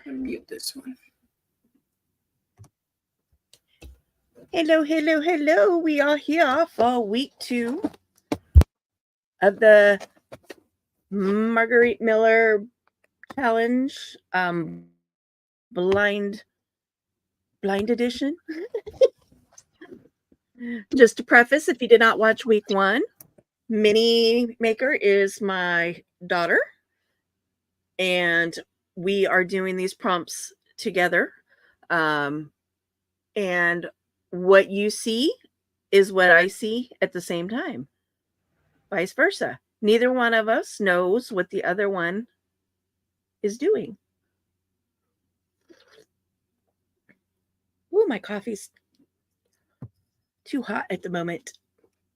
Mute this one. Hello, hello, hello. We are here for week 2 of the Margarete Miller challenge, blind edition. Just to preface, if you did not watch week 1, Minnie Maker is my daughter, and we are doing these prompts together. And what you see is what I see at the same time. Vice versa. Neither one of us knows what the other one is doing. Ooh, my coffee's too hot at the moment.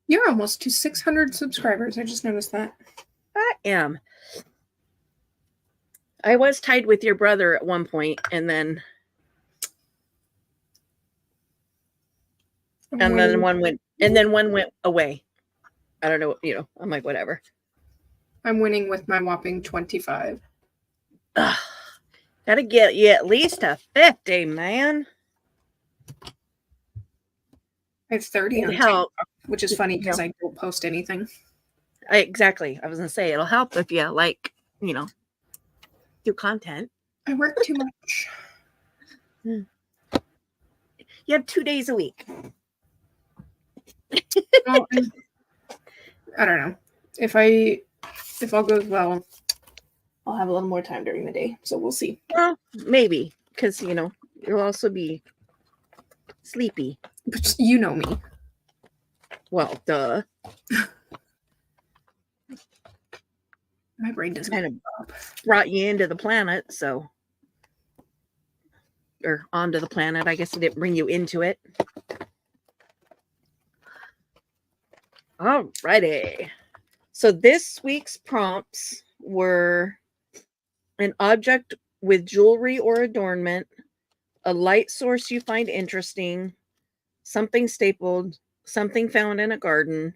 You're almost to 600 subscribers. I just noticed that. I am. I was tied with your brother at one point, and then one went away. I don't know, I'm like, whatever. I'm winning with my whopping 25. Ugh, gotta get you at least a 50, man. I have 30 on TikTok, which is funny because I don't post anything. Exactly. I was gonna say it'll help if you do content. I work too much. You have 2 days a week. Well, I don't know. If all goes well, I'll have a little more time during the day. So we'll see. Well, maybe, because you'll also be sleepy. But you know me. Well, duh. My brain doesn't kind of brought you into the planet, or onto the planet. I guess it didn't bring you into it. Alrighty. So this week's prompts were an object with jewelry or adornment, a light source you find interesting, something stapled, something found in a garden,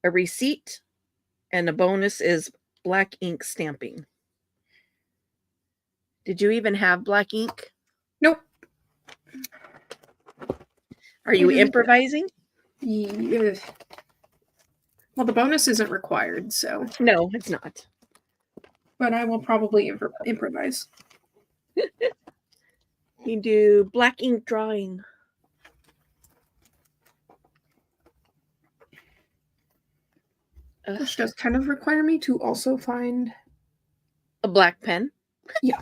a receipt, and a bonus is black ink stamping. Did you even have black ink? Nope. Are you improvising? Yeah. Well, the bonus isn't required, so. No, it's not. But I will probably improvise. You do black ink drawing. Which does kind of require me to also find a black pen. Yeah.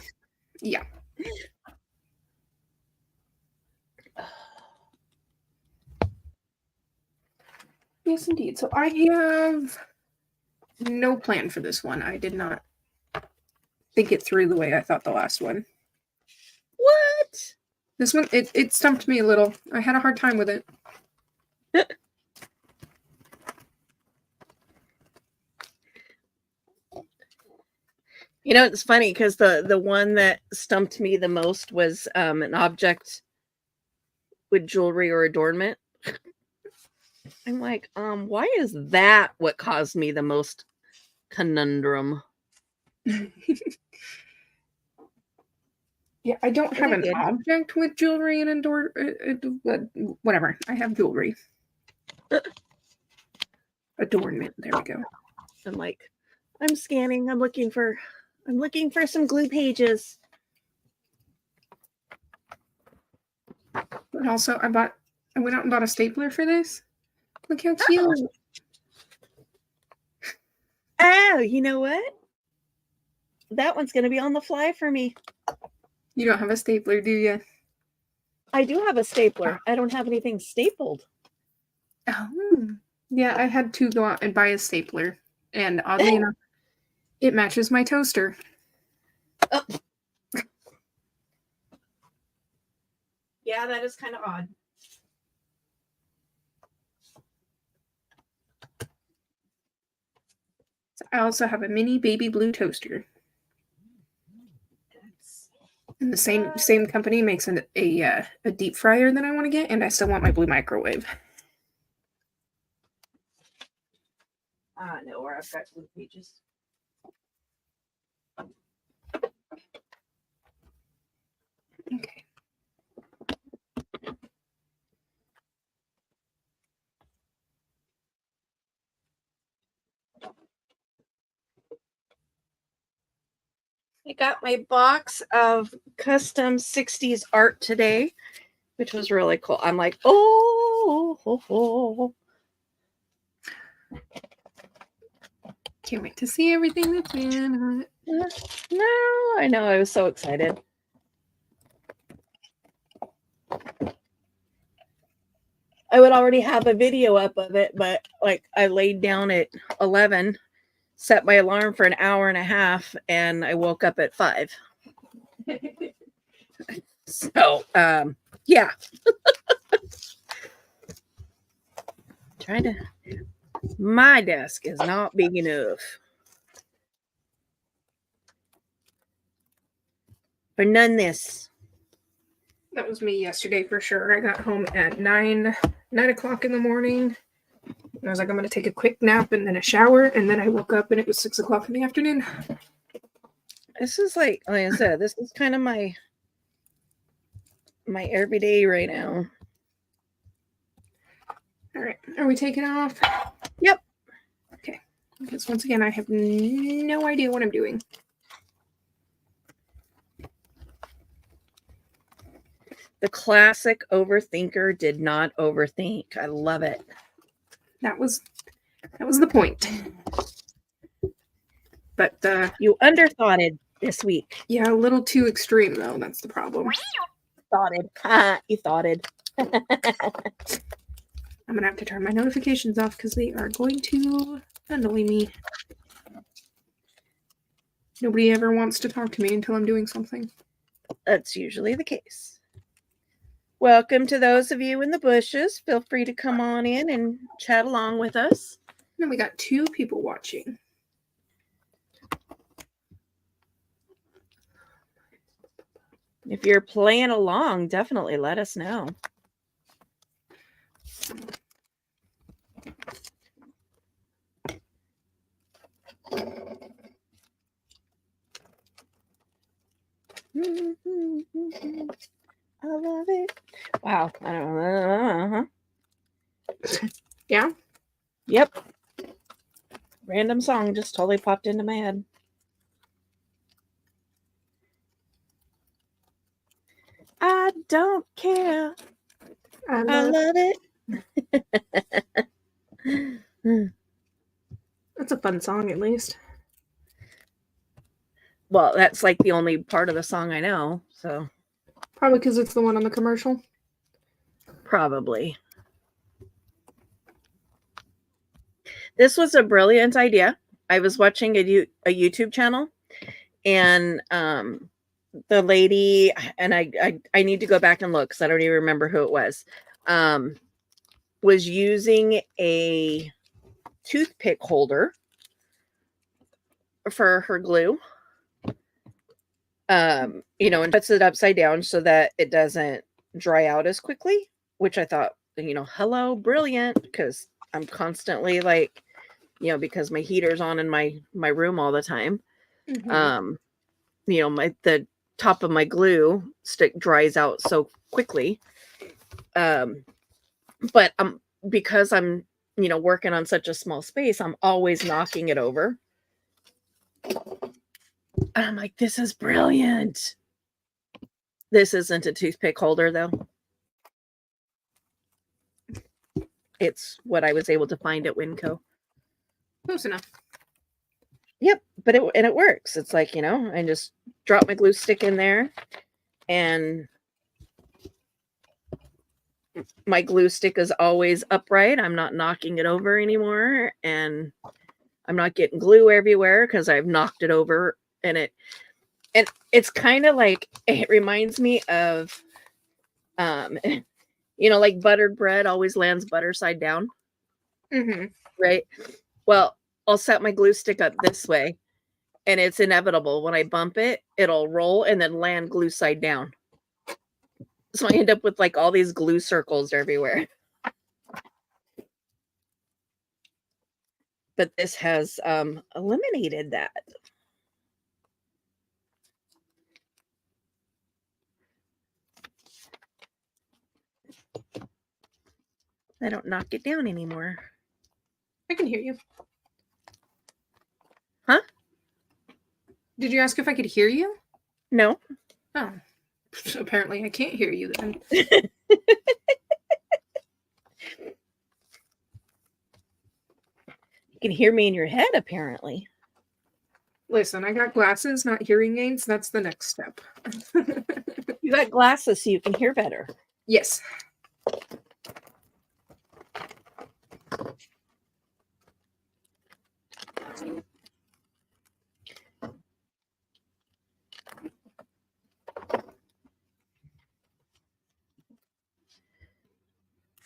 Yeah. Yes, indeed. So I have no plan for this one. I did not think it through the way I thought the last one. What? This one, it stumped me a little. I had a hard time with it. It's funny because the one that stumped me the most was an object with jewelry or adornment. I'm like, why is that what caused me the most conundrum? Yeah, I don't have an object with jewelry and whatever. I have jewelry. Adornment. There we go. I'm like, I'm scanning. I'm looking for some glue pages. But also, I went out and bought a stapler for this. Look how cute. Oh, you know what? That one's going to be on the fly for me. You don't have a stapler, do you? I do have a stapler. I don't have anything stapled. Oh. Yeah, I had to go out and buy a stapler. And oddly enough, it matches my toaster. Oh. Yeah, that is kind of odd. So I also have a mini baby blue toaster. And the same company makes a deep fryer that I want to get, and I still want my blue microwave. No, where I've got glue pages. I got my box of custom 60s art today, which was really cool. I'm like, oh. Can't wait to see everything that's in it. No, I know. I was so excited. I would already have a video up of it, but like I laid down at 11, set my alarm for an hour and a half, and I woke up at 5. So, yeah. Trying to. My desk is not big enough for none this. That was me yesterday for sure. I got home at 9 o'clock in the morning. And I was like, I'm going to take a quick nap and then a shower. And then I woke up and it was 6 o'clock in the afternoon. This is like I said, this is kind of my everyday right now. All right. Are we taking off? Yep. Okay. Because once again, I have no idea what I'm doing. The classic overthinker did not overthink. I love it. That was the point. But you underthoughted this week. Yeah, a little too extreme though. That's the problem. Thoughted. You thoughted. I'm gonna have to turn my notifications off because they are going to annoy me. Nobody ever wants to talk to me until I'm doing something. That's usually the case. Welcome to those of you in the bushes. Feel free to come on in and chat along with us. Now we got 2 people watching. If you're playing along, definitely let us know. I love it. Wow. I don't know. Yeah? Yep. Random song just totally popped into my head. I don't care. I love it. That's a fun song, at least. Well, that's like the only part of the song I know, so. Probably because it's the one on the commercial. Probably. This was a brilliant idea. I was watching a YouTube channel, and the lady, and I need to go back and look because I don't even remember who it was using a toothpick holder for her glue. And puts it upside down so that it doesn't dry out as quickly, which I thought, hello, brilliant, because I'm constantly like, because my heater's on in my room all the time. Mm-hmm. The top of my glue stick dries out so quickly. But because I'm, working on such a small space, I'm always knocking it over. And I'm like, this is brilliant. This isn't a toothpick holder, though. It's what I was able to find at Winco. Close enough. Yep, but it works. It's like, I just drop my glue stick in there, and my glue stick is always upright. I'm not knocking it over anymore, and I'm not getting glue everywhere because I've knocked it over. And it's kind of like, it reminds me of, like buttered bread always lands butter side down. Mm-hmm. Right? Well, I'll set my glue stick up this way, and it's inevitable. When I bump it, it'll roll and then land glue side down. So I end up with like all these glue circles everywhere. But this has eliminated that. I don't knock it down anymore. I can hear you. Huh? Did you ask if I could hear you? No. Oh. Apparently I can't hear you then. You can hear me in your head, apparently. Listen, I got glasses, not hearing aids. That's the next step. You got glasses so you can hear better. Yes.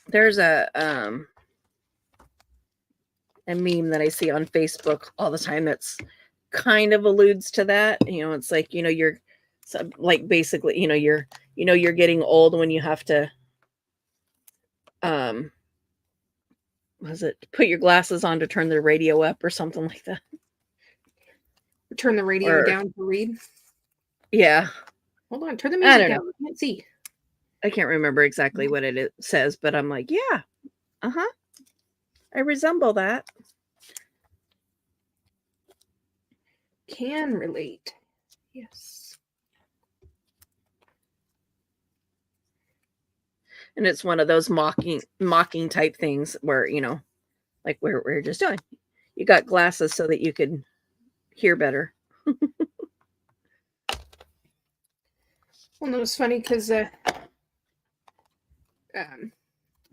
There's a meme that I see on Facebook all the time that's kind of alludes to that. It's like, you're like basically, you're getting old when you have to was it put your glasses on to turn the radio up or something like that. Turn the radio down to read. Yeah. Hold on, turn the music down. I can't see. I can't remember exactly what it says, but I'm like, yeah. Uh-huh. I resemble that. Can relate. Yes. And it's one of those mocking type things where, like we're just doing. You got glasses so that you could hear better. Well, no, it's funny because I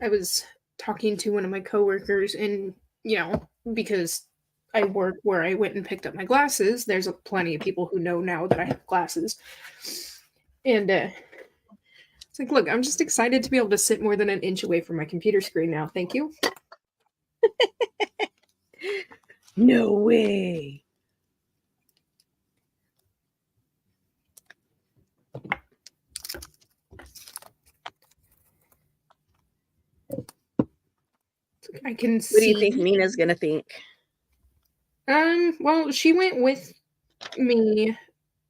was talking to one of my coworkers, and because I work where I went and picked up my glasses, there's plenty of people who know now that I have glasses, and it's like, look, I'm just excited to be able to sit more than an inch away from my computer screen now. Thank you. No way. I can see. What do you think Nina's gonna think? Well, she went with me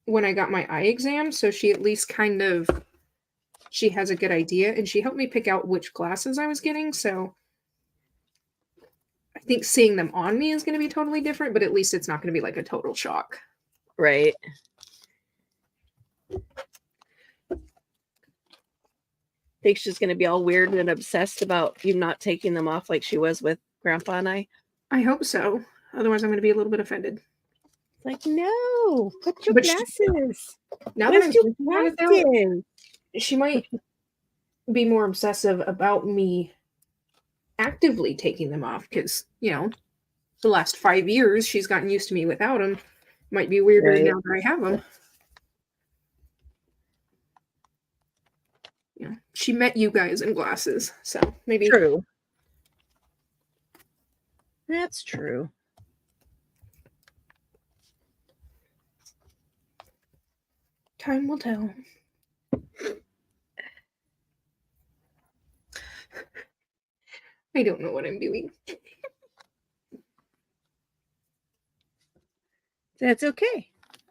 when I got my eye exam, so she at least she has a good idea, and she helped me pick out which glasses I was getting, so I think seeing them on me is going to be totally different, but at least it's not going to be like a total shock. Right. Think she's going to be all weird and obsessed about you not taking them off like she was with Grandpa and I? I hope so. Otherwise, I'm going to be a little bit offended. Like, no, put your glasses. Now that I'm thinking about it, she might be more obsessive about me actively taking them off because, the last 5 years she's gotten used to me without them. Might be weirder now that I have them. She met you guys in glasses, so maybe. True. That's true. Time will tell. I don't know what I'm doing. That's okay.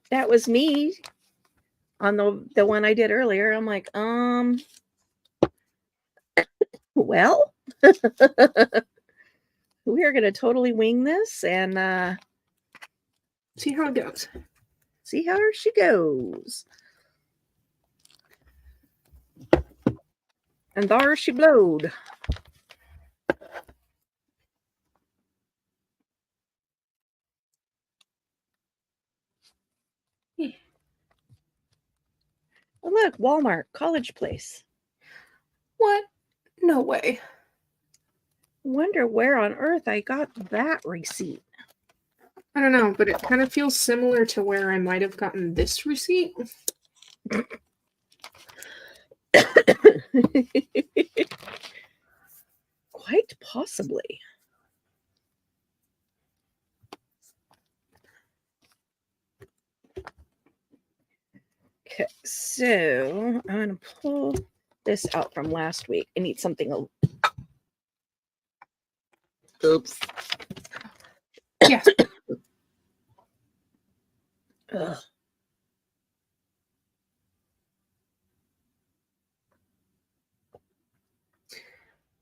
That was me on the one I did earlier. I'm like, well, we are going to totally wing this and see how it goes. See how she goes. And there she blowed. Oh, look, Walmart, College Place. What? No way. Wonder where on earth I got that receipt. I don't know, but it kind of feels similar to where I might have gotten this receipt. Quite possibly. Okay, so I'm going to pull this out from last week. I need something. Oops. Yes. Ugh.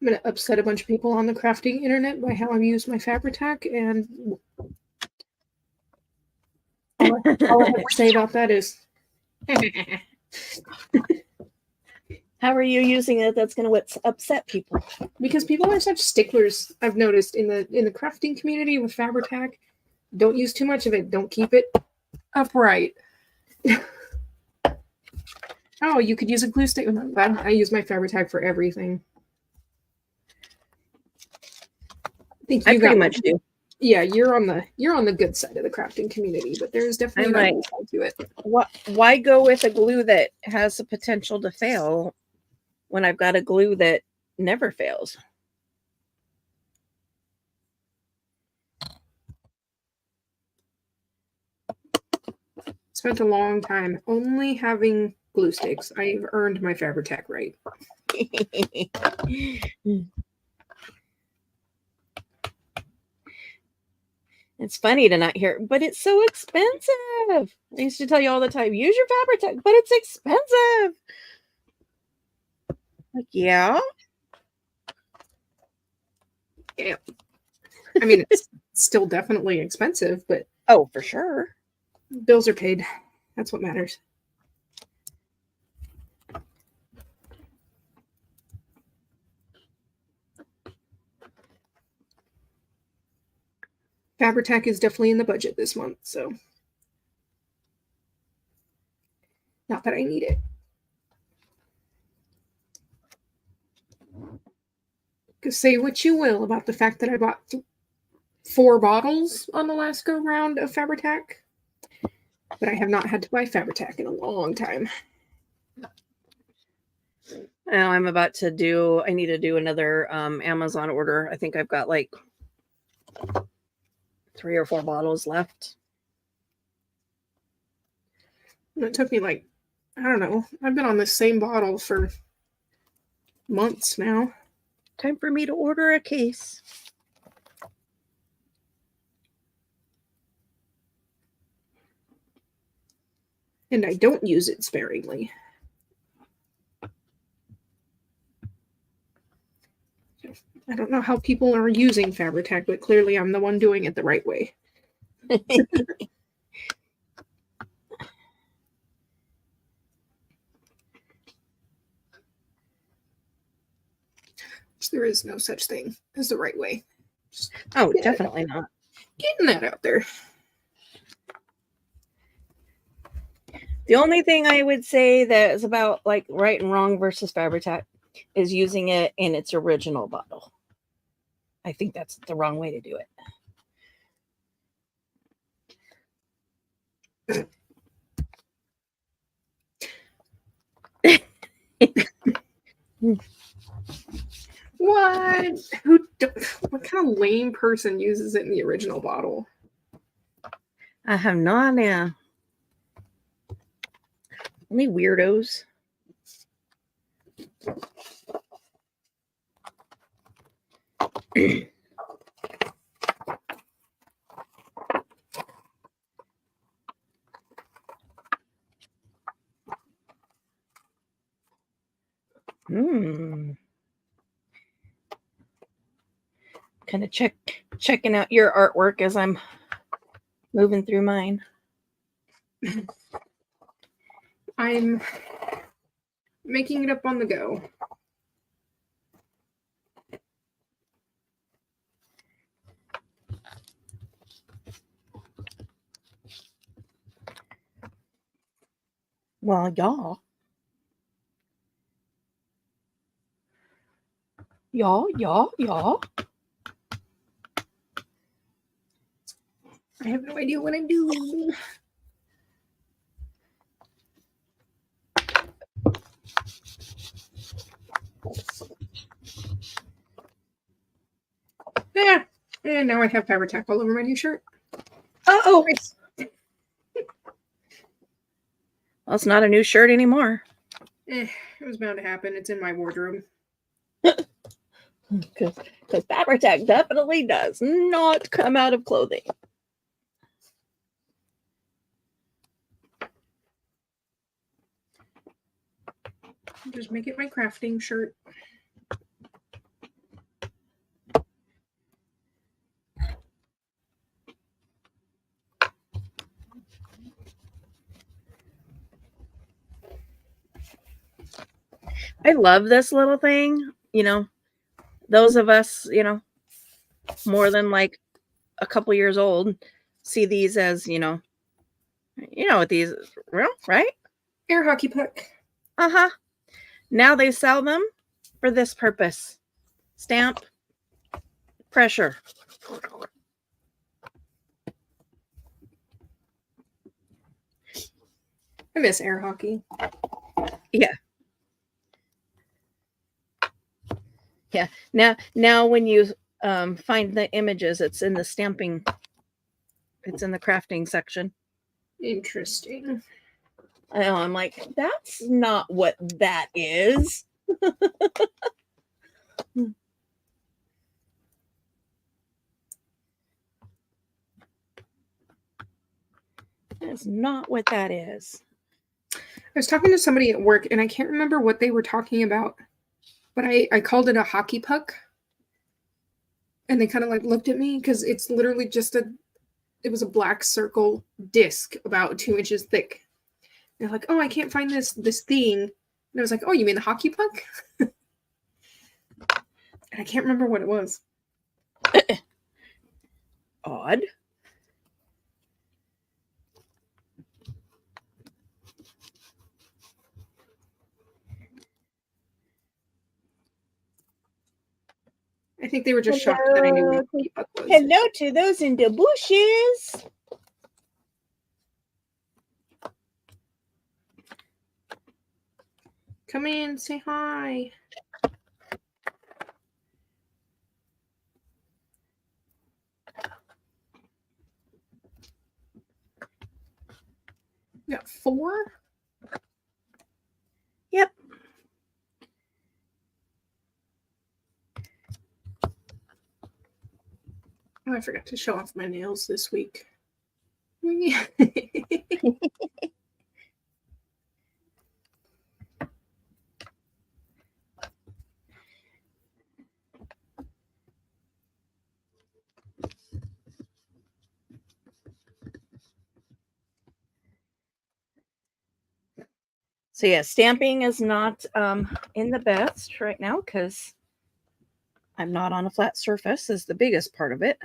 I'm going to upset a bunch of people on the crafting internet by how I've used my Fabri-Tac, and All I have to say about that is, how are you using it that's going to upset people? because people are such sticklers. I've noticed in the crafting community with Fabri-Tac, don't use too much of it. Don't keep it upright. Oh, you could use a glue stick. I use my Fabri-Tac for everything. I pretty much do. Yeah, you're on the good side of the crafting community, but there's definitely an ugly side to it. Why go with a glue that has the potential to fail when I've got a glue that never fails? Spent a long time only having glue sticks. I've earned my Fabri-Tac right. It's funny to not hear, but it's so expensive. I used to tell you all the time, use your Fabri-Tac, but it's expensive. Like, yeah. Yeah. I mean, it's still definitely expensive, but oh, for sure. Bills are paid. That's what matters. Fabri-Tac is definitely in the budget this month, so not that I need it. Because say what you will about the fact that I bought 4 bottles on the last go round of Fabri-Tac, but I have not had to buy Fabri-Tac in a long time. Now I'm about to do, I need to do another Amazon order. I think I've got like 3 or 4 bottles left. And it took me like, I don't know, I've been on this same bottle for months now. Time for me to order a case. And I don't use it sparingly. I don't know how people are using Fabri-Tac, but clearly I'm the one doing it the right way. There is no such thing as the right way. Oh, definitely not. Getting that out there. The only thing I would say that is about like right and wrong versus Fabri-Tac is using it in its original bottle. I think that's the wrong way to do it. What? What kind of lame person uses it in the original bottle? I have no idea. Only weirdos. Kind of checking out your artwork as I'm moving through mine. I'm making it up on the go. Well, y'all. I have no idea what I'm doing. Yeah. And now I have Fabri-Tac all over my new shirt. Uh-oh. Well, it's not a new shirt anymore. It was bound to happen. It's in my wardrobe. Because Fabri-Tac definitely does not come out of clothing. Just make it my crafting shirt. I love this little thing. Those of us, more than like a couple years old, see these as, what these, real, right? Air hockey puck. Uh-huh. Now they sell them for this purpose. Stamp, pressure. I miss air hockey. Yeah. Yeah. Now when you find the images, it's in the stamping. It's in the crafting section. Interesting. I know. I'm like, that's not what that is. That's not what that is. I was talking to somebody at work, and I can't remember what they were talking about, but I called it a hockey puck, and they kind of like looked at me because it's literally just it was a black circle disc about 2 inches thick. And they're like, oh, I can't find this thing. And I was like, oh, you mean the hockey puck? And I can't remember what it was. Odd. I think they were just shocked that I knew what a hockey puck was. Hello to those in the bushes. Come in, say hi. You got 4? Yep. Oh, I forgot to show off my nails this week. So yeah, stamping is not in the best right now because I'm not on a flat surface is the biggest part of it.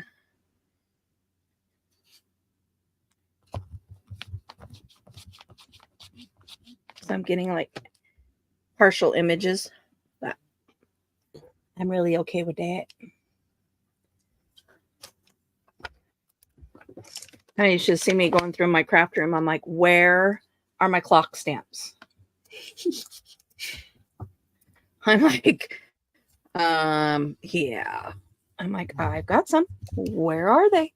So I'm getting like partial images, but I'm really okay with that. And you should see me going through my craft room. I'm like, where are my clock stamps? I'm like, yeah. I'm like, I've got some. Where are they?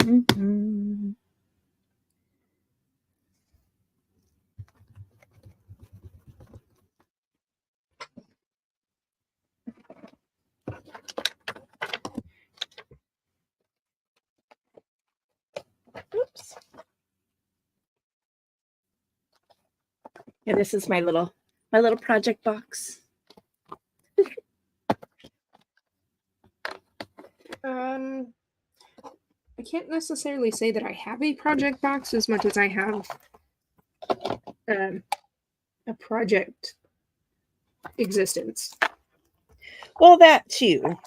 Mm-hmm. Oops. Yeah, this is my little project box. I can't necessarily say that I have a project box as much as I have a project existence. Well, that too.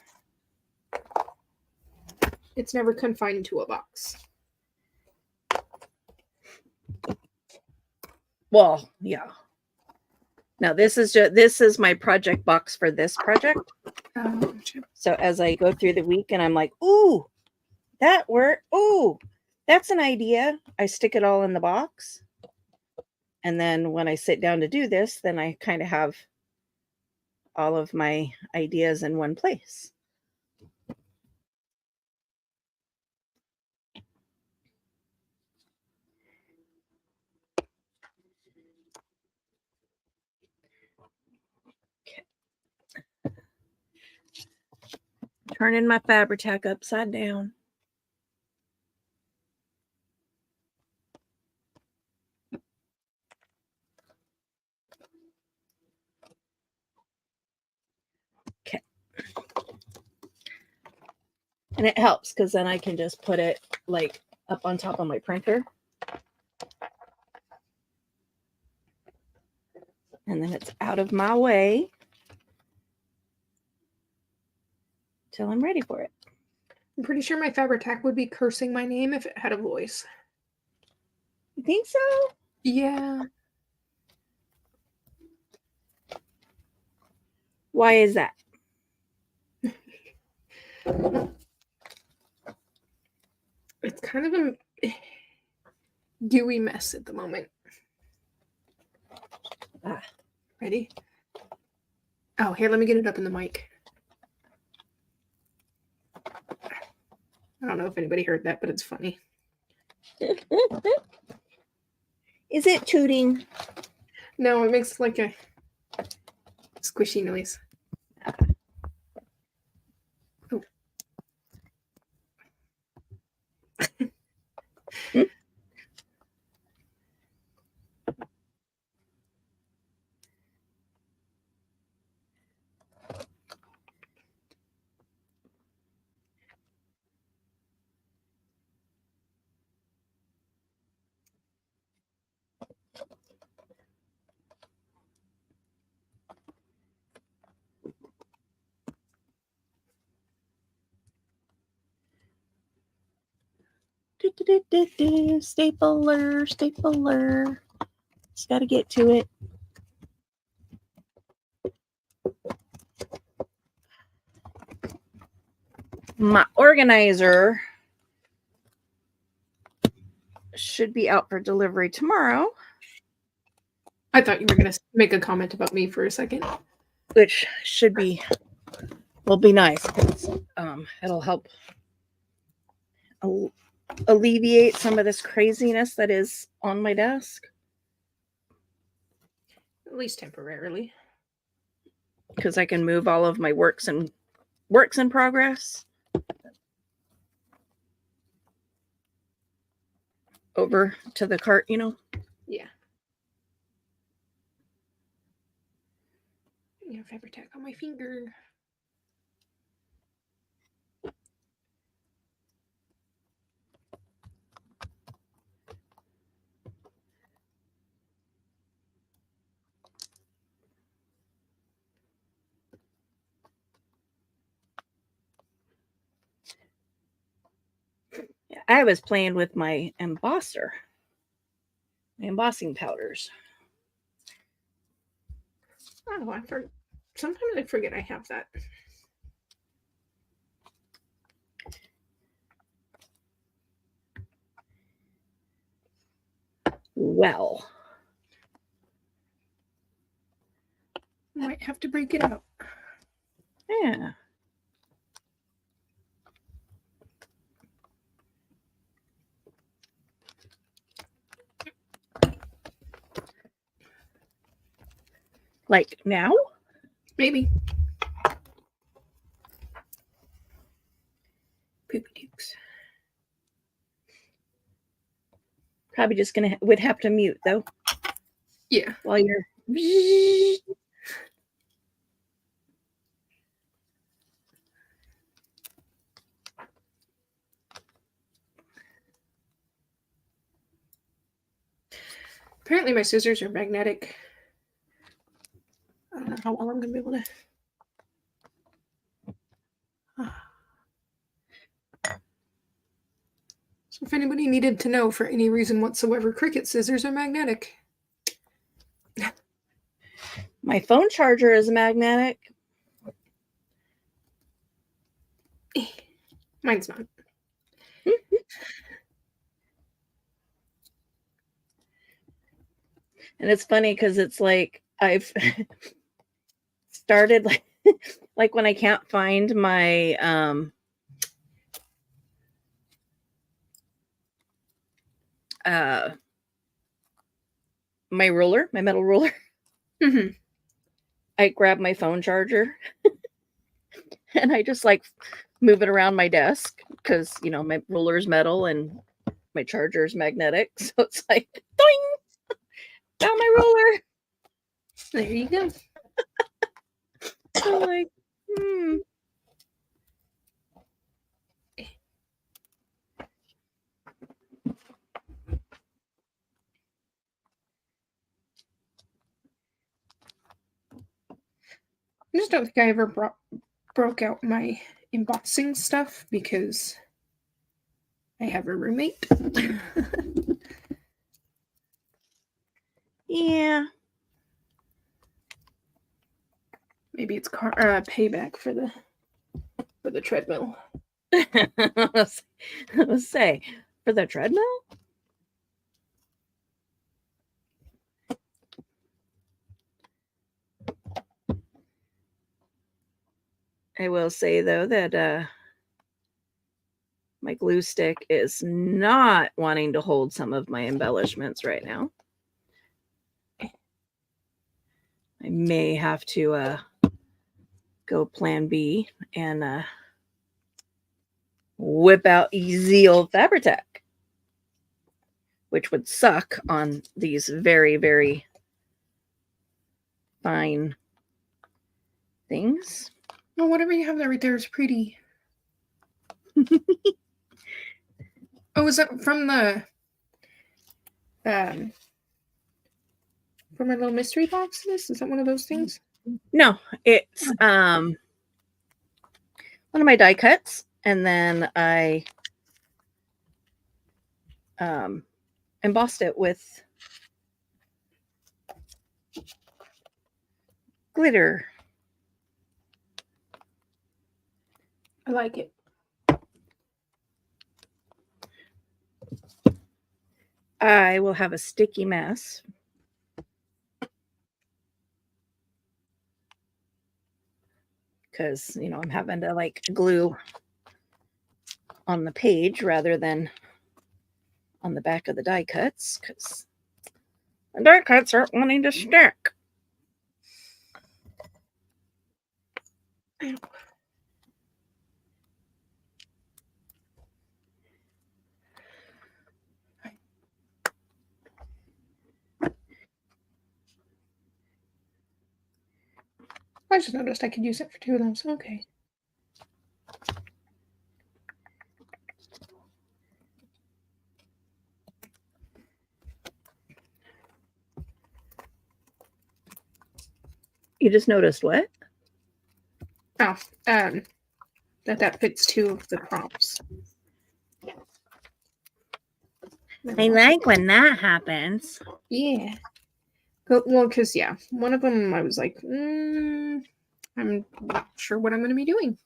It's never confined to a box. Well, yeah. Now this is my project box for this project. So as I go through the week and I'm like, ooh, that worked. Ooh, that's an idea. I stick it all in the box. And then when I sit down to do this, then I kind of have all of my ideas in one place. Okay. Turning my Fabri-Tac upside down. And it helps because then I can just put it like up on top of my printer. And then it's out of my way till I'm ready for it. I'm pretty sure my Fabri-Tac would be cursing my name if it had a voice. You think so? Yeah. Why is that? It's kind of a gooey mess at the moment. Ready? Oh, here, let me get it up in the mic. I don't know if anybody heard that, but it's funny. Is it tooting? No, it makes like a squishy noise. Oh. Stapler, stapler. Just got to get to it. My organizer should be out for delivery tomorrow. I thought you were going to make a comment about me for a second. Which should be, will be nice. It'll help alleviate some of this craziness that is on my desk. At least temporarily. Because I can move all of my works in progress over to the cart, you know? Yeah. I have Fabri-Tac on my finger. I was playing with my embosser, my embossing powders. Oh, sometimes I forget I have that. Well, Might have to break it out. yeah. Like now? Maybe. Poopy dukes. Probably just would have to mute though. Yeah. While you're. Apparently my scissors are magnetic. I don't know how well I'm going to be able to. So if anybody needed to know for any reason whatsoever, Cricut scissors are magnetic. My phone charger is magnetic. Mine's not. And it's funny because it's like I've started like when I can't find my my ruler, my metal ruler. Mm-hmm. I grab my phone charger and I just like move it around my desk because you know my ruler's metal and my charger's magnetic. So it's like doing found my ruler. There you go. So like, I just don't think I ever broke out my embossing stuff because I have a roommate. Yeah. Maybe it's payback for the treadmill. Let's say for the treadmill. I will say though that my glue stick is not wanting to hold some of my embellishments right now. I may have to go plan B and whip out easy old Fabri-Tac, which would suck on these very, very fine things. Well, whatever you have there right there is pretty. Oh, is that from the from my little mystery boxes? Is that one of those things? No, it's one of my die cuts, and then I embossed it with glitter. I like it. I will have a sticky mess. Because, you know, I'm having to like glue on the page rather than on the back of the die cuts, because the die cuts aren't wanting to stick. I just noticed I could use it for 2 of them, so okay. You just noticed what? Oh, that fits 2 of the prompts. I like when that happens. Yeah. Well, because, yeah, one of them I was like, I'm not sure what I'm going to be doing.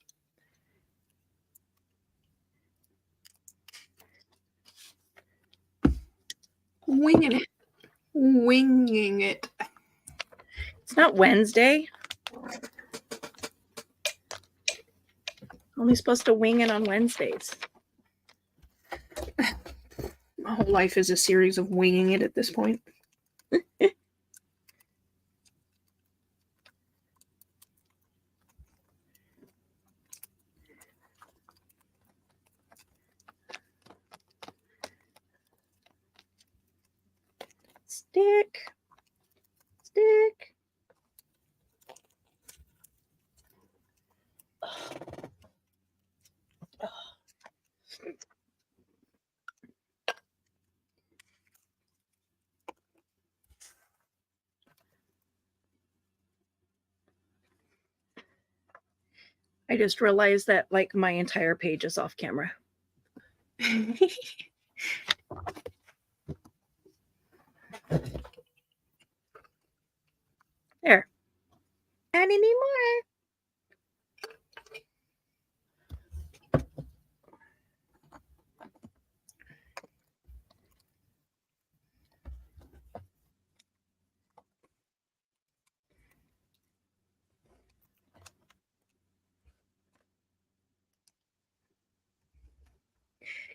Winging it. It's not Wednesday. Only supposed to wing it on Wednesdays. My whole life is a series of winging it at this point. Stick. I just realized that like my entire page is off camera. There. Add any more?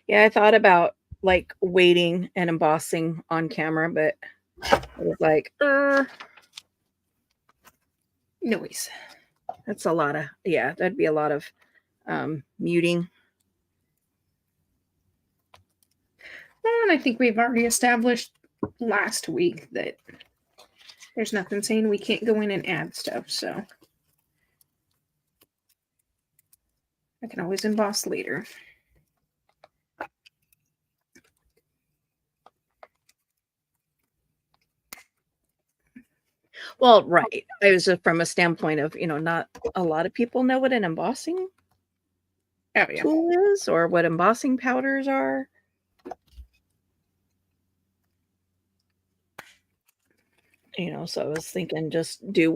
Yeah, I thought about like waiting and embossing on camera, but I was like, Noise. that's a lot of, yeah, that'd be a lot of muting. And I think we've already established last week that there's nothing saying we can't go in and add stuff, so I can always emboss later. Well, right. I was just from a standpoint of, not a lot of people know what an embossing Oh yeah. tool is or what embossing powders are. So I was thinking just do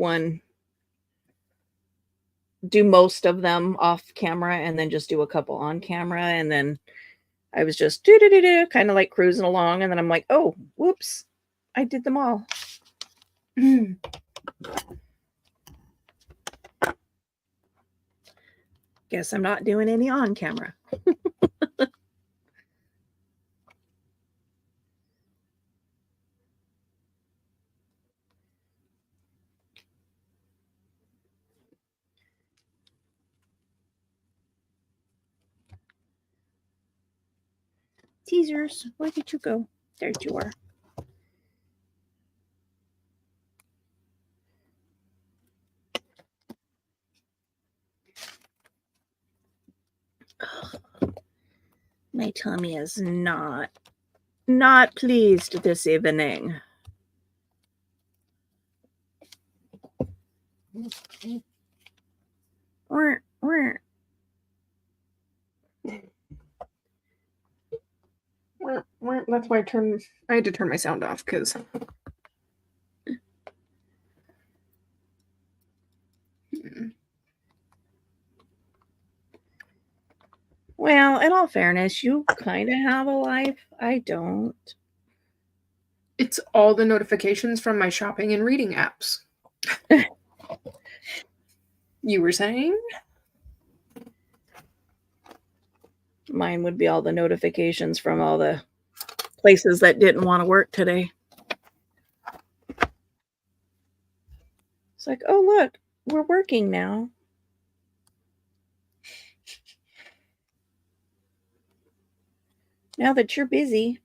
most of them off camera and then just do a couple on camera. And then I was just kind of like cruising along. And then I'm like, oh, whoops, I did them all. Guess I'm not doing any on camera. Teasers, where did you go? There you are. Ugh. My tummy is not pleased this evening. That's why I had to turn my sound off because. Well, in all fairness, you kind of have a life. I don't. It's all the notifications from my shopping and reading apps. You were saying? Mine would be all the notifications from all the places that didn't want to work today. It's like, oh, look, we're working now. Now that you're busy.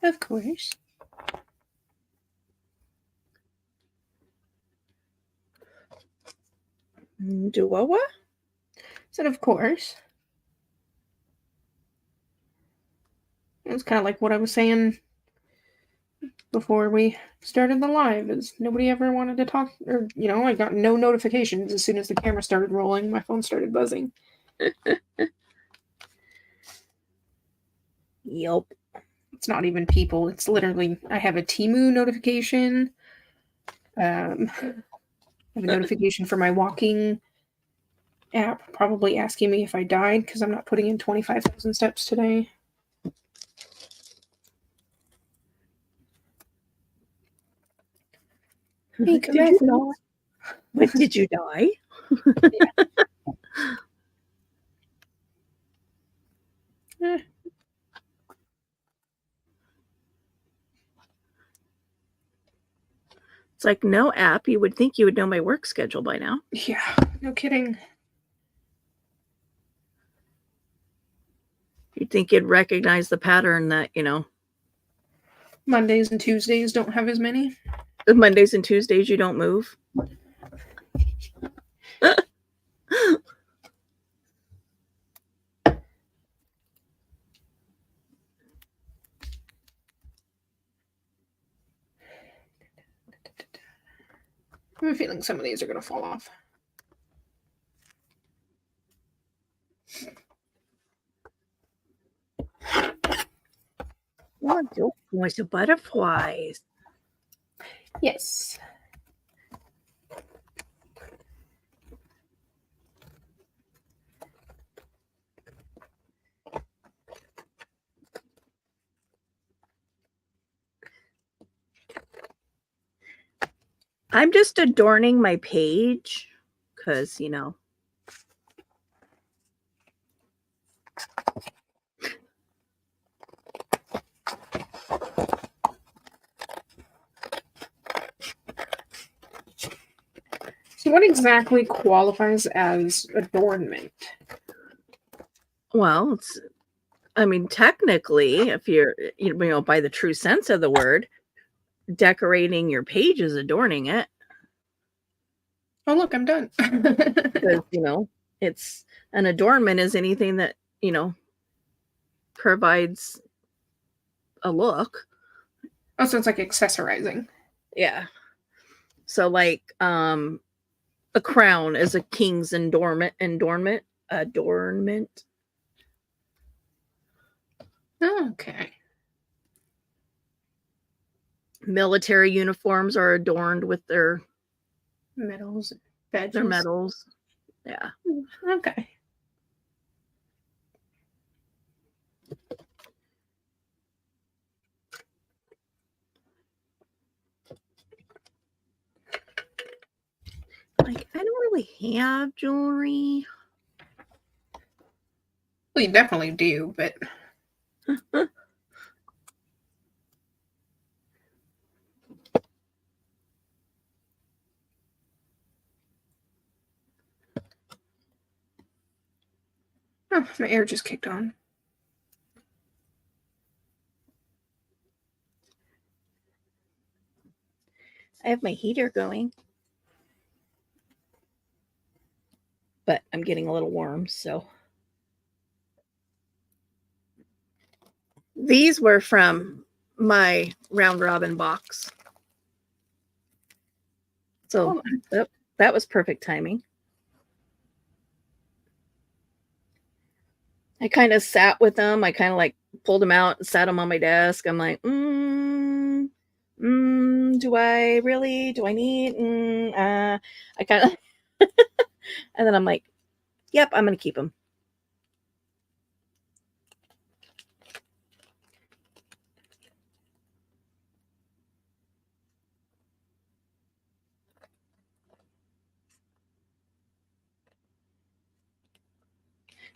Of course. Do what? Said of course. It's kind of like what I was saying before we started the live, is nobody ever wanted to talk, or I got no notifications as soon as the camera started rolling. My phone started buzzing. Yep. It's not even people. It's literally, I have a Temu notification. I have a notification for my walking app, probably asking me if I died because I'm not putting in 25,000 steps today. Hey, come back, Noah. But did you die? Yeah. It's like, no app. You would think you would know my work schedule by now. Yeah, no kidding. You'd think you'd recognize the pattern that, Mondays and Tuesdays don't have as many. Mondays and Tuesdays you don't move. I have a feeling some of these are going to fall off. What's the butterflies? Yes. I'm just adorning my page because, So what exactly qualifies as adornment? Well, technically, if you're, by the true sense of the word, decorating your page is adorning it. Oh, look, I'm done. because, it's an adornment is anything that, provides a look. Oh, so it's like accessorizing. Yeah. So like a crown is a king's adornment. Okay. Military uniforms are adorned with their Medals, badges. medals. Yeah. Okay. Like, I don't really have jewelry. Well, you definitely do, but oh, my air just kicked on. I have my heater going, but I'm getting a little warm, so. These were from my round robin box. So that was perfect timing. I kind of sat with them. I kind of like pulled them out and sat them on my desk. I'm like, do I really? Do I need? I kind of, and then I'm like, yep, I'm going to keep them.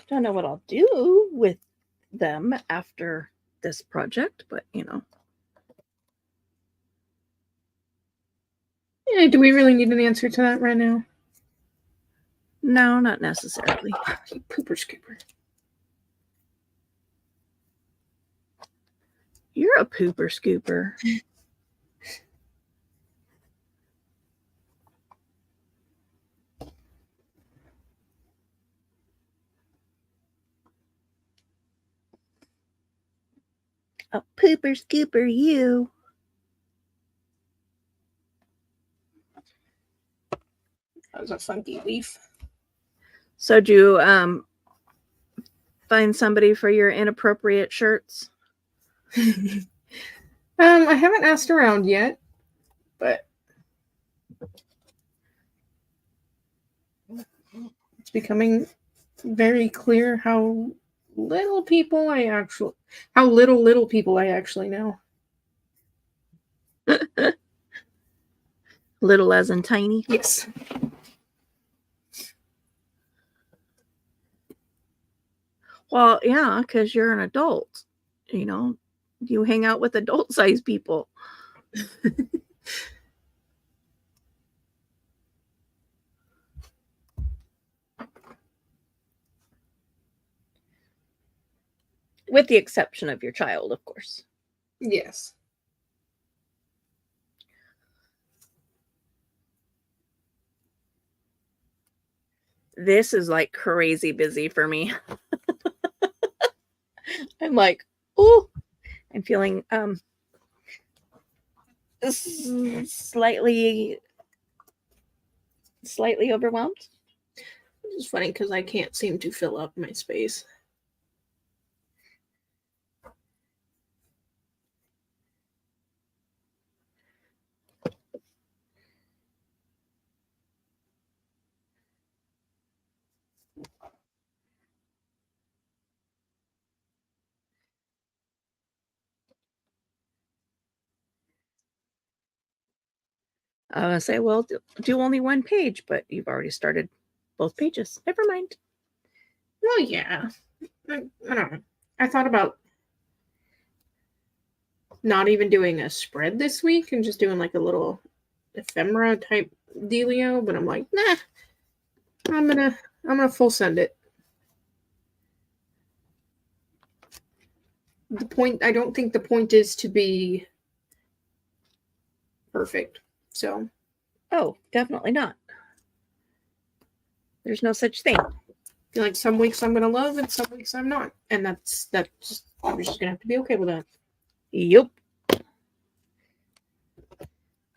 Don't know what I'll do with them after this project, but Yeah, do we really need an answer to that right now? No, not necessarily. You pooper scooper. You're a pooper scooper. A pooper scooper, you. That was a funky leaf. So do you find somebody for your inappropriate shirts? I haven't asked around yet, but it's becoming very clear how little people I actually know. Little as in tiny? Yes. Well, yeah, because you're an adult. You hang out with adult-sized people. With the exception of your child, of course. Yes. This is like crazy busy for me. I'm like, oh, I'm feeling slightly overwhelmed. It's funny because I can't seem to fill up my space. I was gonna say, well, do only one page, but you've already started both pages. Never mind. Well, yeah. I don't know. I thought about not even doing a spread this week and just doing like a little ephemera type dealio, but I'm like, nah. I'm gonna full send it. I don't think the point is to be perfect. So, Oh, definitely not. There's no such thing. I feel like some weeks I'm gonna love and some weeks I'm not, and that's we're just gonna have to be okay with that. Yep.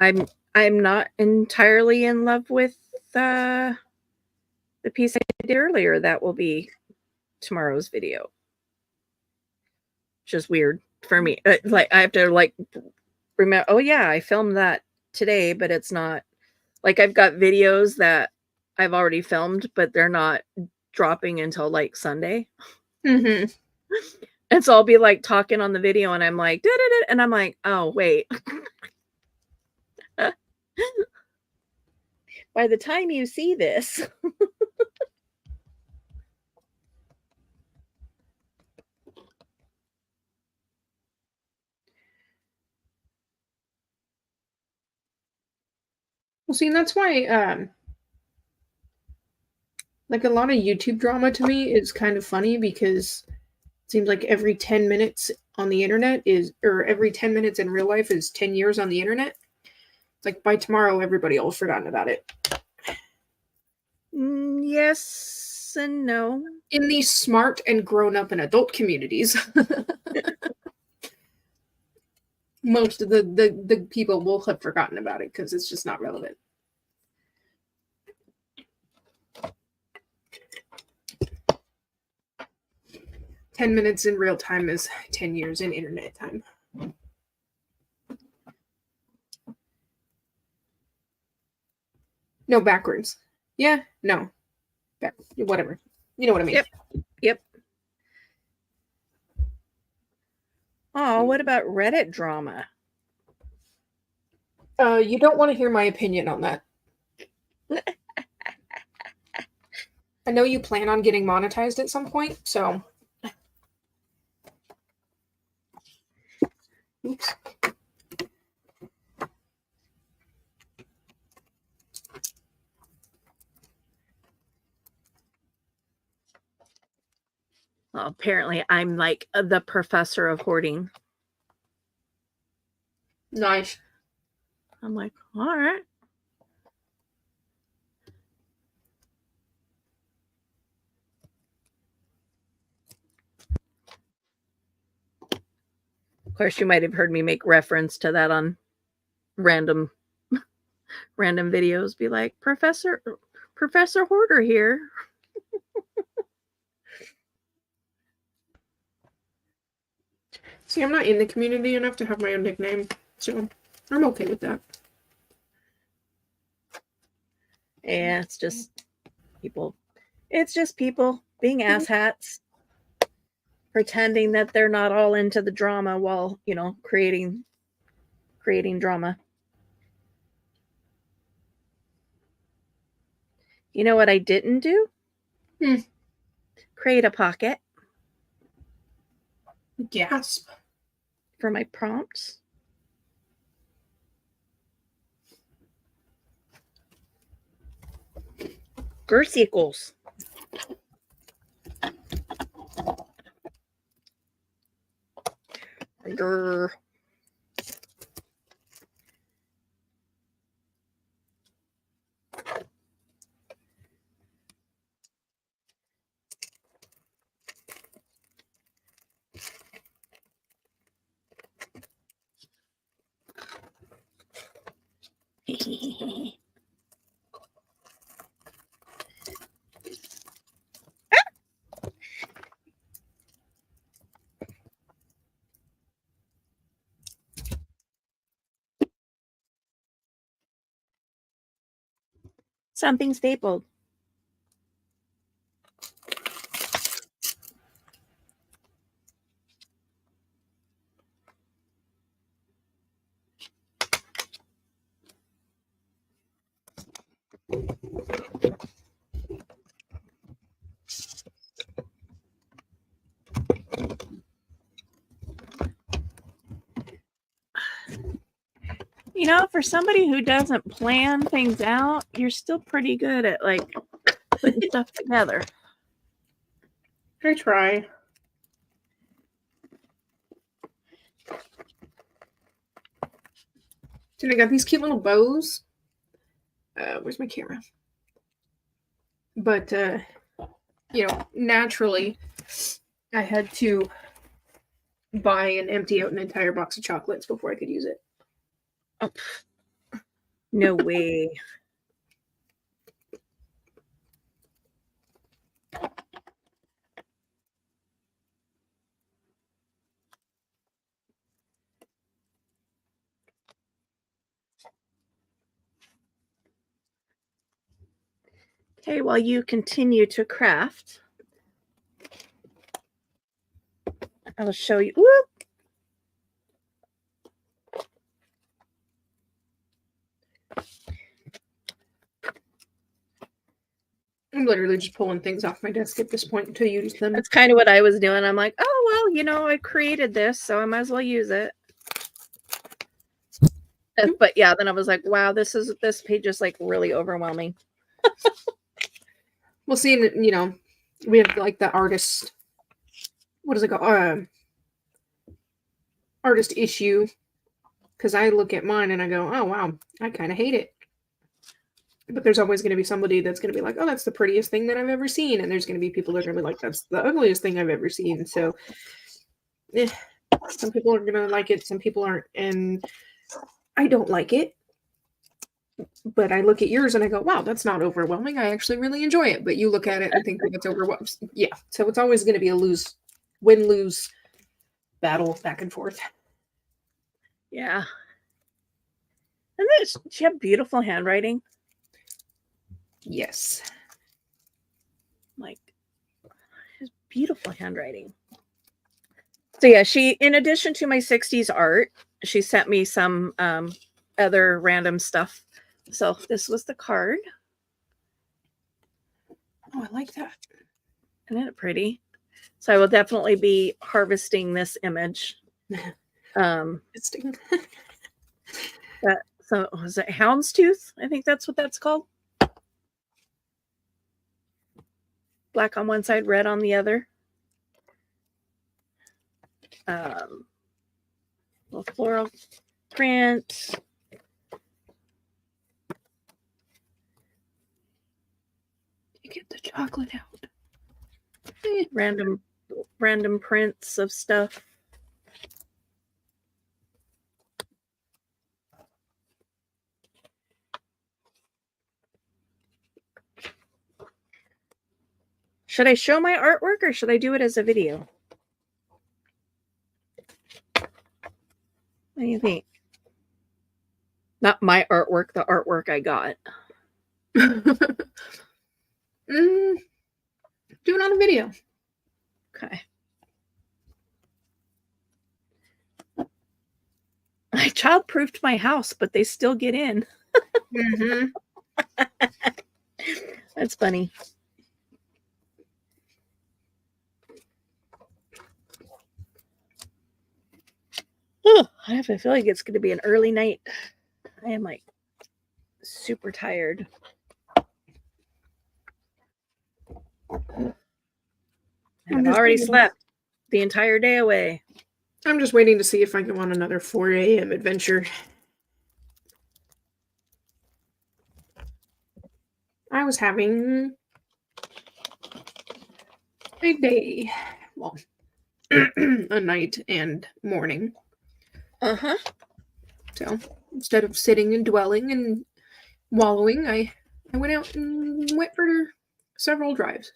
I'm not entirely in love with the piece I did earlier. That will be tomorrow's video. Just weird for me. Like I have to like remember. Oh yeah, I filmed that today, but it's not like I've got videos that I've already filmed, but they're not dropping until like Sunday. Mm-hmm. And so I'll be like talking on the video, and I'm like, and I'm like, oh wait. By the time you see this. Well, see, and that's why, like a lot of YouTube drama to me is kind of funny because it seems like every 10 minutes on the internet or every 10 minutes in real life is 10 years on the internet. It's like by tomorrow, everybody will have forgotten about it. Yes and no. In these smart and grown up and adult communities, most of the people will have forgotten about it because it's just not relevant. "10 minutes in real time is 10 years in internet time." No, backwards. Yeah, no. Whatever. You know what I mean. Yep. Oh, what about Reddit drama? You don't want to hear my opinion on that. I know you plan on getting monetized at some point, so. Oops. Well, apparently I'm like the professor of hoarding. Nice. I'm like, all right. Of course, you might have heard me make reference to that on random videos. Be like, Professor Hoarder here. See, I'm not in the community enough to have my own nickname, so I'm okay with that. Yeah, it's just people. It's just people being asshats, pretending that they're not all into the drama while, creating drama. You know what I didn't do? Create a pocket. Gasp. For my prompts. Gersicles. Grr. Something stapled. For somebody who doesn't plan things out, you're still pretty good at like putting stuff together. I try. Dude, I got these cute little bows. Where's my camera? But naturally, I had to buy and empty out an entire box of chocolates before I could use it. Oh, no way. Okay, while you continue to craft, I'll show you. Whoop. I'm literally just pulling things off my desk at this point until you use them. That's kind of what I was doing. I'm like, oh, well, I created this, so I might as well use it. But yeah, then I was like, wow, this page is like really overwhelming. Well, seeing, we have like the artist, what is it called? Artist issue. Because I look at mine and I go, oh, wow, I kind of hate it. But there's always going to be somebody that's going to be like, oh, that's the prettiest thing that I've ever seen. And there's going to be people that are going to be like, that's the ugliest thing I've ever seen. So, some people are going to like it, some people aren't. And I don't like it. But I look at yours and I go, wow, that's not overwhelming. I actually really enjoy it. But you look at it and think that it's overwhelming. Yeah. So it's always going to be a win-lose battle back and forth. Yeah. And she have beautiful handwriting. Yes. Like, it's beautiful handwriting. So yeah, she, in addition to my 60s art, she sent me some other random stuff. So this was the card. Oh, I like that. Isn't it pretty? So I will definitely be harvesting this image. So was it houndstooth? I think that's what that's called. Black on one side, red on the other. Little floral print. You get the chocolate out. Random prints of stuff. Should I show my artwork or should I do it as a video? What do you think? Not my artwork, the artwork I got. Do it on a video. Okay. I child-proofed my house, but they still get in. That's funny. Oh, I have a feeling it's going to be an early night. I am like super tired. I've already slept the entire day away. I'm just waiting to see if I go on another 4 a.m. adventure. I was having a day, well, a night and morning. Uh-huh. So instead of sitting and dwelling and wallowing, I went out and went for several drives.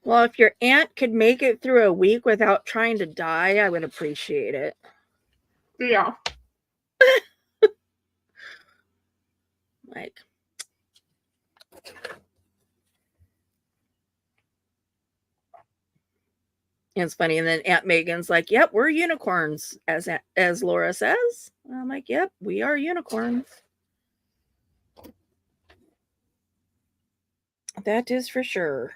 Well, if your aunt could make it through a week without trying to die, I would appreciate it. Yeah. Like, it's funny. And then Aunt Megan's like, yep, we're unicorns, as Laura says. I'm like, yep, we are unicorns. That is for sure.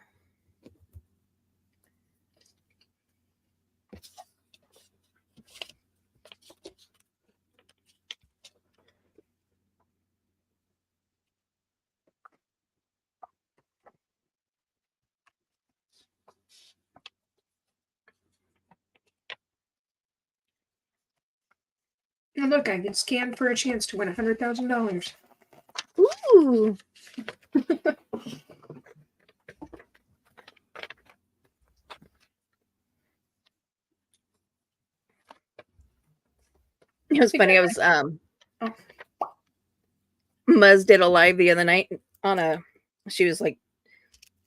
Oh, look, I can scan for a chance to win $100,000. Ooh. It was funny. I was Muzz did a live the other night on she was like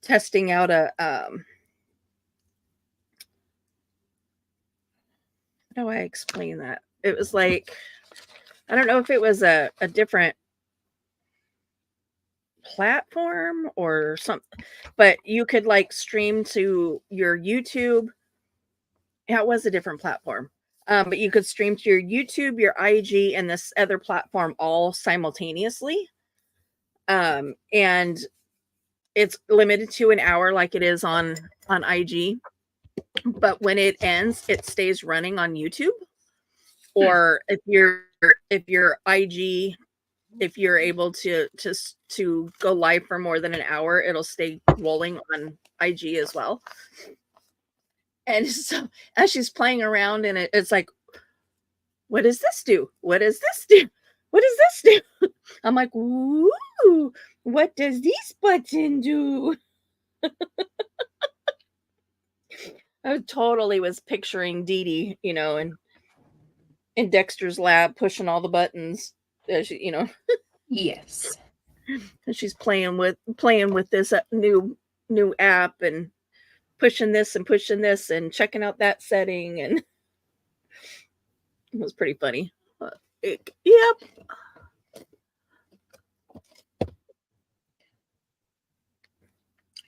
testing out a how do I explain that? It was like, I don't know if it was a different platform or something, but you could like stream to your YouTube. Yeah, it was a different platform. But you could stream to your YouTube, your IG, and this other platform all simultaneously. And it's limited to an hour like it is on IG. But when it ends, it stays running on YouTube. Or if your IG, if you're able to go live for more than an hour, it'll stay rolling on IG as well. And so as she's playing around in it, it's like, what does this do? What does this do? What does this do? I'm like, ooh, what does this button do? I totally was picturing Dee Dee, in Dexter's lab, pushing all the buttons, Yes. And she's playing with this new app and pushing this and checking out that setting, and it was pretty funny. Yep.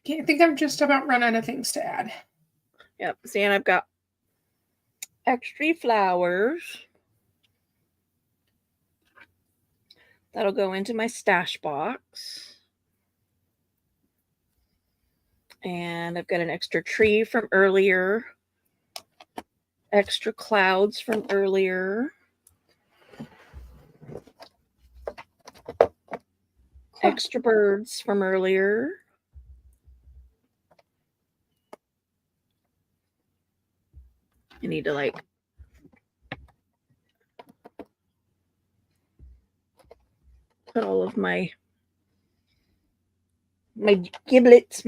Okay, I think I'm just about run out of things to add. Yep. See, and I've got extra flowers. That'll go into my stash box. And I've got an extra tree from earlier. Extra clouds from earlier. Extra birds from earlier. I need to put all of my giblets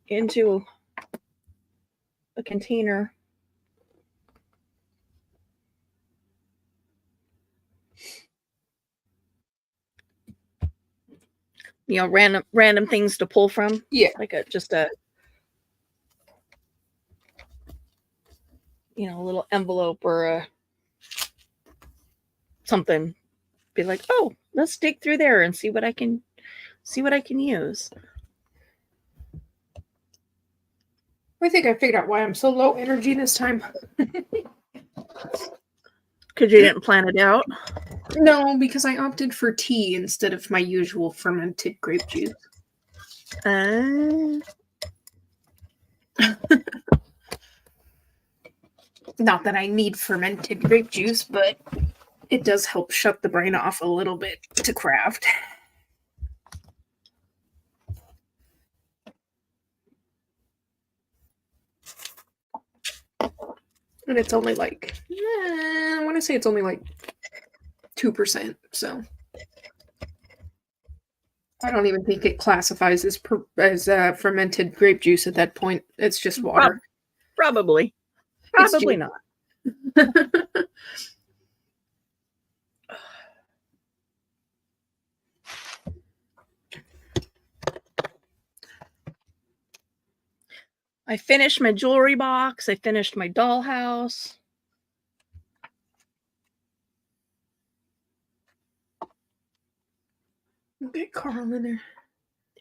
into a container. Random things to pull from. Yeah. Like a little envelope or something. Be like, oh, let's dig through there and see what I can use. I think I figured out why I'm so low energy this time. Because you didn't plan it out? No, because I opted for tea instead of my usual fermented grape juice. Not that I need fermented grape juice, but it does help shut the brain off a little bit to craft. And it's only I want to say it's only 2%, so I don't even think it classifies as fermented grape juice at that point. It's just water. Probably not. I finished my jewelry box. I finished my dollhouse. Get Carl in there.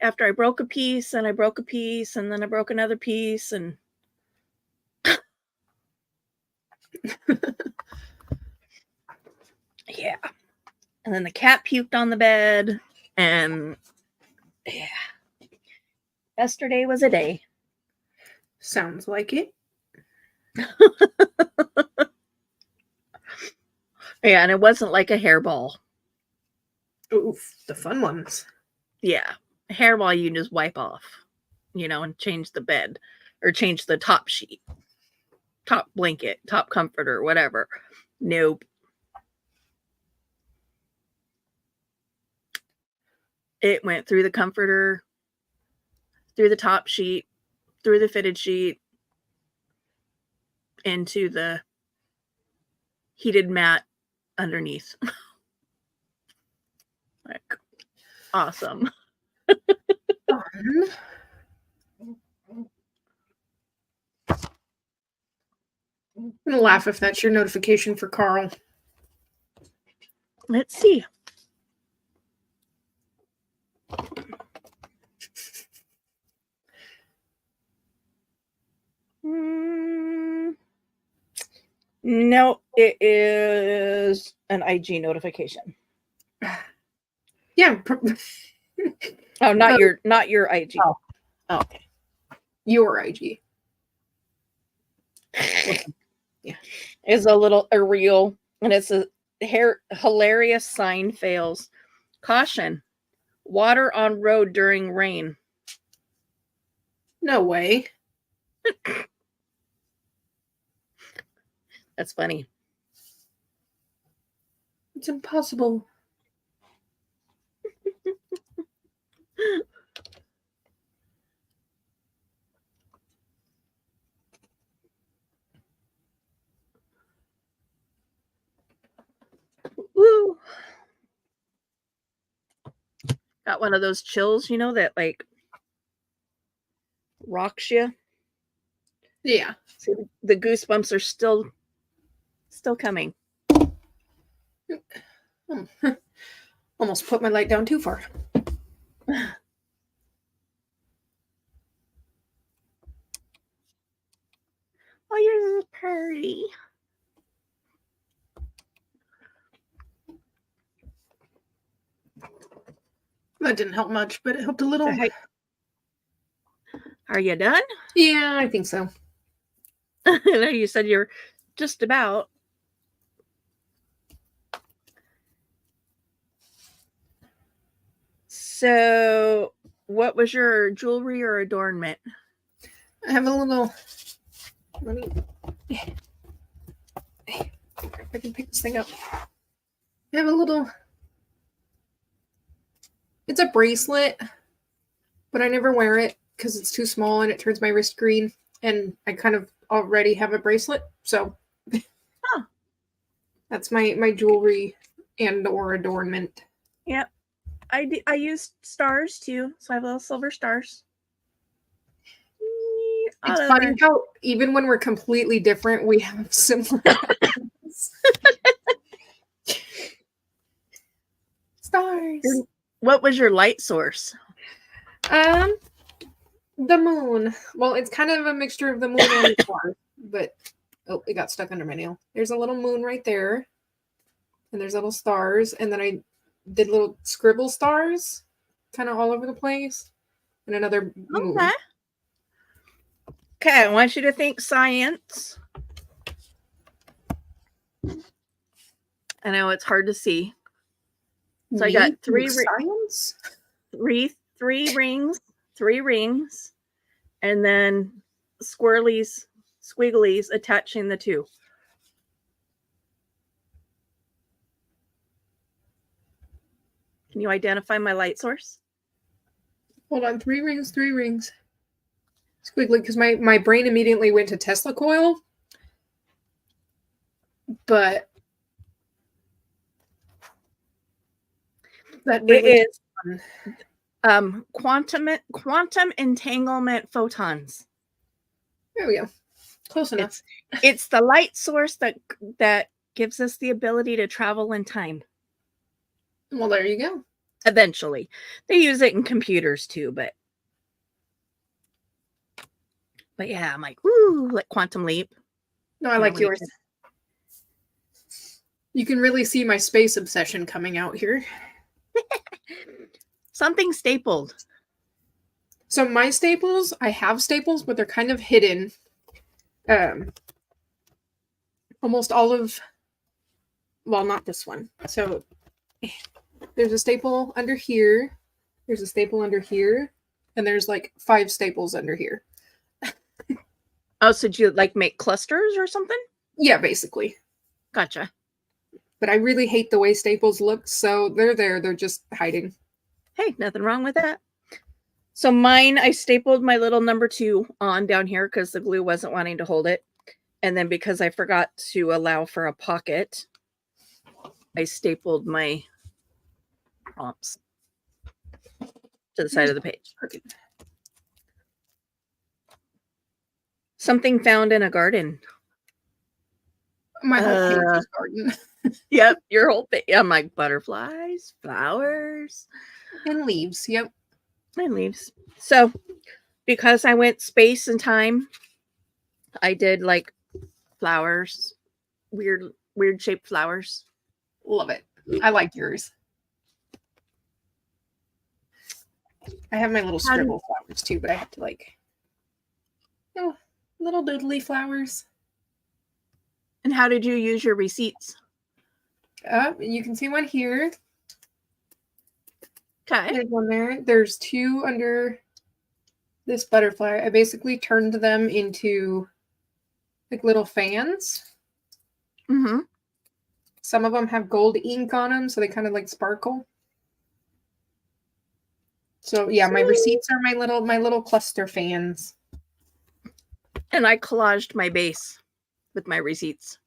After I broke a piece, and I broke a piece, and then I broke another piece, and yeah. And then the cat puked on the bed, and yeah. Yesterday was a day. Sounds like it. Yeah, and it wasn't like a hairball. Oof, the fun ones. Yeah. A hairball you can just wipe off, and change the bed or change the top sheet. top blanket, top comforter, whatever. Nope. It went through the comforter, through the top sheet, through the fitted sheet, into the heated mat underneath. Like, awesome. I'm gonna laugh if that's your notification for Karll. Let's see. No, it is an IG notification. Yeah. Oh, not your IG. Oh, okay. Your IG. Yeah. Is a reel, and it's a hilarious sign fails. Caution. Water on road during rain. No way. That's funny. It's impossible. Woo. Got one of those chills, you know, that like rocks you. Yeah. See, the goosebumps are still coming. Almost put my light down too far. Oh, you're so pretty. That didn't help much, but it helped a little. Are you done? Yeah, I think so. You said you're just about. So, what was your jewelry or adornment? I have a little. Let me. If I can pick this thing up. I have a little. It's a bracelet, but I never wear it because it's too small and it turns my wrist green. And I kind of already have a bracelet, so that's my jewelry and or adornment. Yep, I used stars too, so I have little silver stars. It's funny how even when we're completely different, we have similar stars. What was your light source? The moon. Well, it's kind of a mixture of the moon and the stars, but oh, it got stuck under my nail. There's a little moon right there, and there's little stars, and then I did little scribble stars, kind of all over the place, and another moon. Okay, I want you to think science. I know it's hard to see. So I got three science. Three rings, and then squigglies attaching the two. Can you identify my light source? Hold on, 3 rings. Squiggly, because my brain immediately went to Tesla coil, but that really it is quantum entanglement photons. There we go. Close enough. It's the light source that gives us the ability to travel in time. Well, there you go. Eventually. They use it in computers too, but yeah, I'm like, ooh, like quantum leap. No, I like yours. You can really see my space obsession coming out here. Something stapled. So my staples, I have staples, but they're kind of hidden. Almost all of, well, not this one. So there's a staple under here. There's a staple under here. And there's like 5 staples under here. Oh, so do you like make clusters or something? Yeah, basically. Gotcha. But I really hate the way staples look, so they're there. They're just hiding. Hey, nothing wrong with that. So mine, I stapled my little number 2 on down here because the glue wasn't wanting to hold it. And then because I forgot to allow for a pocket, I stapled my prompts to the side of the page. Something found in a garden. My whole page is garden. Yep, your whole thing. I'm like butterflies, flowers, and leaves. Yep. and leaves. So because I went space and time, I did like flowers, weird shaped flowers. Love it. I like yours. I have my little scribble flowers too, but I have to like, little doodly flowers. And how did you use your receipts? You can see one here. Okay. There's one there. There's 2 under this butterfly. I basically turned them into like little fans. Mm-hmm. Some of them have gold ink on them, so they kind of like sparkle. So yeah, my receipts are my little cluster fans. And I collaged my base with my receipts.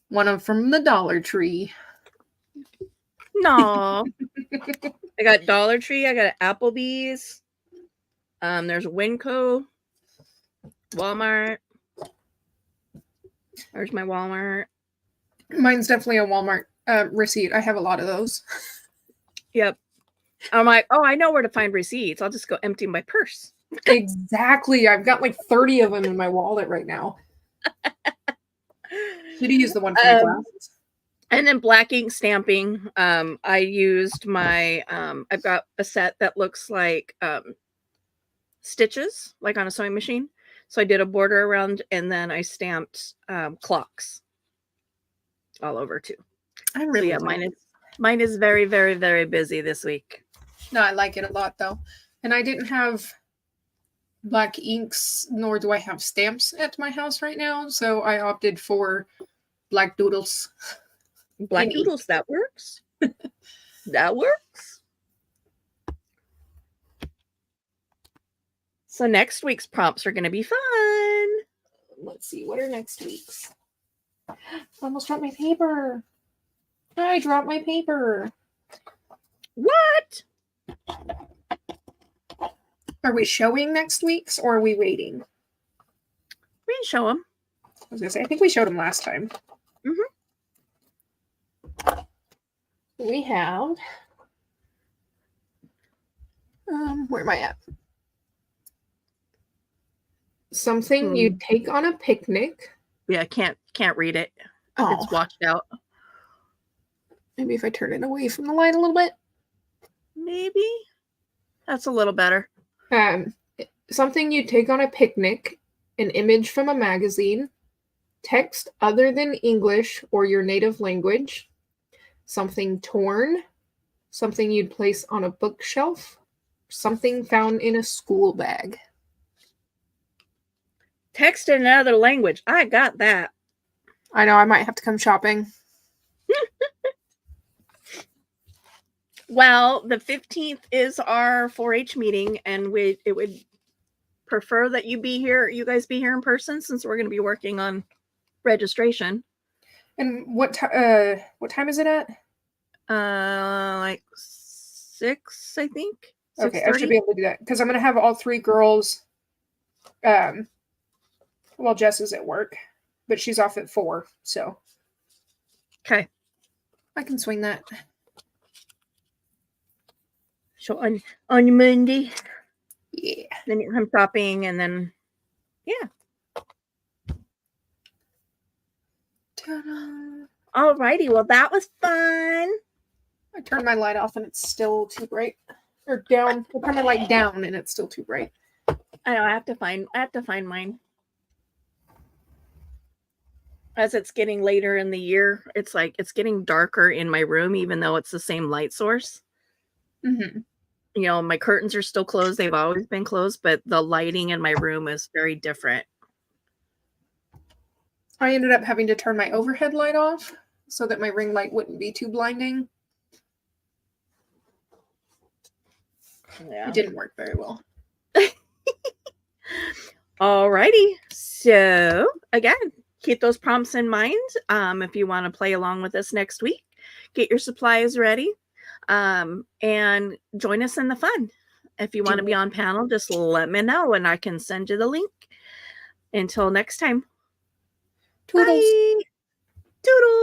One of them from the Dollar Tree. No. I got Dollar Tree. I got Applebee's. There's Winco. Walmart. There's my Walmart. Mine's definitely a Walmart receipt. I have a lot of those. Yep. I'm like, oh, I know where to find receipts. I'll just go empty my purse. Exactly. I've got like 30 of them in my wallet right now. Should have used the one for my glasses. And then black ink stamping. I used my I've got a set that looks like stitches, like on a sewing machine. So I did a border around, and then I stamped clocks all over too. I really mine is very, very, very busy this week. No, I like it a lot though. And I didn't have black inks, nor do I have stamps at my house right now, so I opted for black doodles. Black doodles, that works. That works. So next week's prompts are going to be fun. Let's see, what are next week's? I almost dropped my paper. I dropped my paper. What? Are we showing next week's or are we waiting? We can show them. I was going to say, I think we showed them last time. Mm-hmm. We have... where am I at? Something you take on a picnic. Yeah, can't read it. Oh. It's washed out. Maybe if I turn it away from the light a little bit. Maybe. That's a little better. Something you take on a picnic, an image from a magazine, text other than English or your native language, something torn, something you'd place on a bookshelf, something found in a school bag. Text in another language. I got that. I know, I might have to come shopping. Well, the 15th is our 4-H meeting, and it would prefer that you guys be here in person, since we're going to be working on registration. And what time is it at? Like 6, I think. Okay, I should be able to do that because I'm going to have all 3 girls. Well, Jess is at work, but she's off at 4, so. Okay. I can swing that. So on Monday. Yeah. Then you come shopping, and then, yeah. Ta-da. Alrighty, well, that was fun. I turned my light off and it's still too bright. Or down. I turned my light down and it's still too bright. I know, I have to find mine. As it's getting later in the year, it's like it's getting darker in my room, even though it's the same light source. Mm-hmm. You know, my curtains are still closed. They've always been closed, but the lighting in my room is very different. I ended up having to turn my overhead light off so that my ring light wouldn't be too blinding. Yeah. It didn't work very well. Alrighty. So again, keep those prompts in mind. If you want to play along with us next week, get your supplies ready. And join us in the fun. If you want to be on panel, just let me know and I can send you the link. Until next time. Toodles. Bye. Toodles.